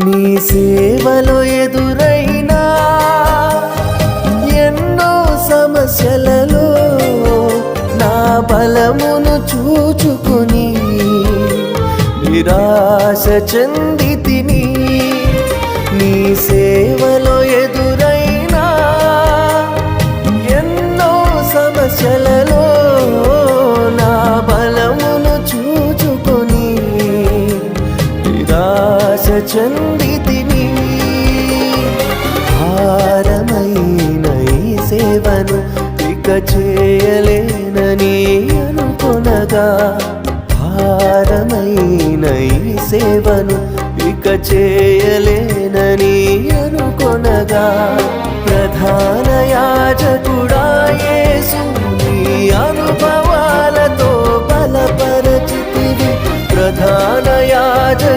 నీ సేవలో ఎదురైనా ఎన్నో సమస్యలలో నా బలమును చూచుకుని నిరాశ చెందితిని. నీ సేవలో ఎదురైనా ఎన్నో సమస్యలలో నా బలమును చూచుకొని నిరాశ చెందితిని. భారమైన ఈ సేవను ఇక చేయలేనని అనుకొనగా, భారమైన ఈ సేవను ఇక చేయలేనని అనుకొనగా, ప్రధాన యాజకుడా యేసు నీ అనుభవాలతో బలపరచితివి. ప్రధాన యాజకుడా